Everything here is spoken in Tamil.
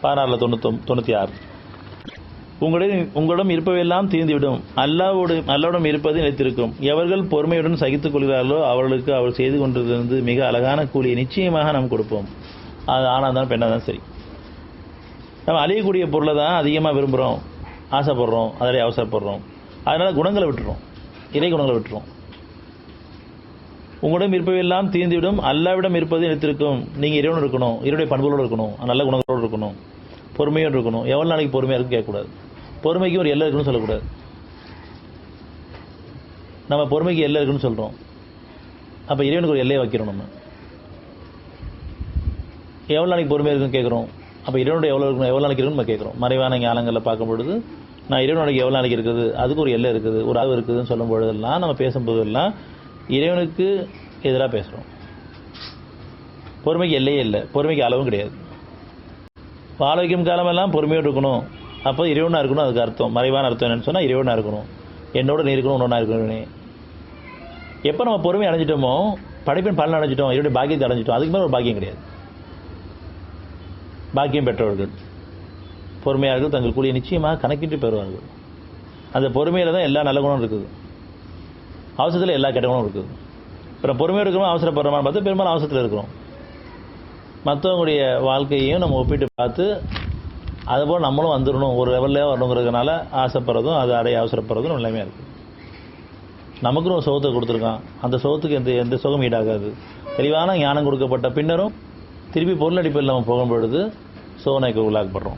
16-96. உங்களிடம் இருப்பவையெல்லாம் தீர்ந்துவிடும், அல்லாவிடம் இருப்பது நிலைத்திருக்கும். எவர்கள் பொறுமையுடன் சகித்துக் கொள்கிறார்களோ அவர்களுக்கு அவர் செய்து கொண்டிருந்து மிக அழகான கூலியை நிச்சயமாக நாம் கொடுப்போம். அது ஆனா தான் பெண்ணா தான் சரி. நம்ம அழியக்கூடிய பொருளை தான் அதிகமாக விரும்புகிறோம், ஆசைப்படுறோம், அதிலே அவசரப்படுறோம். அதனால் குணங்களை விட்டுறோம், இறை குணங்களை விட்டுறோம். உங்களிடம் இருப்பவையெல்லாம் தீர்ந்துவிடும், அல்லாவிடம் இருப்பது நிலைத்திருக்கும். நீங்கள் இறைவன் இருக்கணும், இறைவனுடைய பண்புகளோடு இருக்கணும், நல்ல குணங்களோடு இருக்கணும், பொறுமையோடு இருக்கணும். எவ்வளோ நாளைக்கு பொறுமையாக இருக்குன்னு கேட்கக்கூடாது. பொறுமைக்கு ஒரு எல்லை இருக்குன்னு சொல்லக்கூடாது. நம்ம பொறுமைக்கு எல்லை இருக்குன்னு சொல்கிறோம், அப்போ இறைவனுக்கு ஒரு எல்லையை வைக்கிறோம். நம்ம எவ்வளோ நாளைக்கு பொறுமையாக இருக்குன்னு கேட்குறோம், அப்போ இறைவனுடைய எவ்வளோ நாளைக்கு இருக்குன்னு நம்ம கேட்குறோம். மறைவான ஞானங்களில் பார்க்கும் பொழுது நான் இறைவனுடைய எவ்வளோ நாளைக்கு இருக்குது, அதுக்கு ஒரு எல்லை இருக்குது, ஒரு அளவு இருக்குதுன்னு சொல்லும் பொழுதெல்லாம், நம்ம பேசும்போதெல்லாம் இறைவனுக்கு எதிராக பேசுகிறோம். பொறுமைக்கு எல்லையே இல்லை, பொறுமைக்கு அளவும் கிடையாது. வாழ வைக்கும் காலமெல்லாம் பொறுமையோடு இருக்கணும். அப்போ இறைவனாக இருக்கணும். அதுக்கு அர்த்தம், மறைவான அர்த்தம் என்னன்னு சொன்னால் இறைவனாக இருக்கணும், என்னோட நீ இருக்கணும், ஒன்றா இருக்கணும். எப்போ நம்ம பொறுமை அடைஞ்சிட்டோமோ, படைப்பின் பலன் அடைஞ்சிட்டோம், இறைவனுடைய பாக்கியத்தை அடைஞ்சிட்டோம். அதுக்கு மேலே ஒரு பாக்கியம் கிடையாது. பாக்கியம் பெற்றவர்கள் பொறுமையாளர்கள் தங்கள் கூலியை நிச்சயமாக கணக்கிட்டு பெறுவார்கள். அந்த பொறுமையில் தான் எல்லா நல்ல குணம் இருக்குது, அவசரத்தில் எல்லா கெட்ட குணம் இருக்குது. அப்புறம் பொறுமையாக இருக்கிறோம், அவசரப்படுறோமான்னு பார்த்து பெரும்பாலும் அவசரத்தில் இருக்கிறோம். மற்றவங்களுடைய வாழ்க்கையையும் நம்ம ஒப்பிட்டு பார்த்து அதுபோல் நம்மளும் வந்துடணும், ஒரு லெவலில் வரணுங்கிறதுனால ஆசைப்படுறதும் அது அடைய அவசரப்படுறதும் நிலைமையாக இருக்குது. நமக்குன்னு ஒரு சுகத்தை கொடுத்துருக்கான், அந்த சுகத்துக்கு எந்த சுகம் ஈடாகாது. தெளிவான ஞானம் கொடுக்கப்பட்ட பின்னரும் திருப்பி பொருளடிப்பில் நம்ம போகும்பொழுது சோதனைக்கு உள்ளாக்கப்படுறோம்.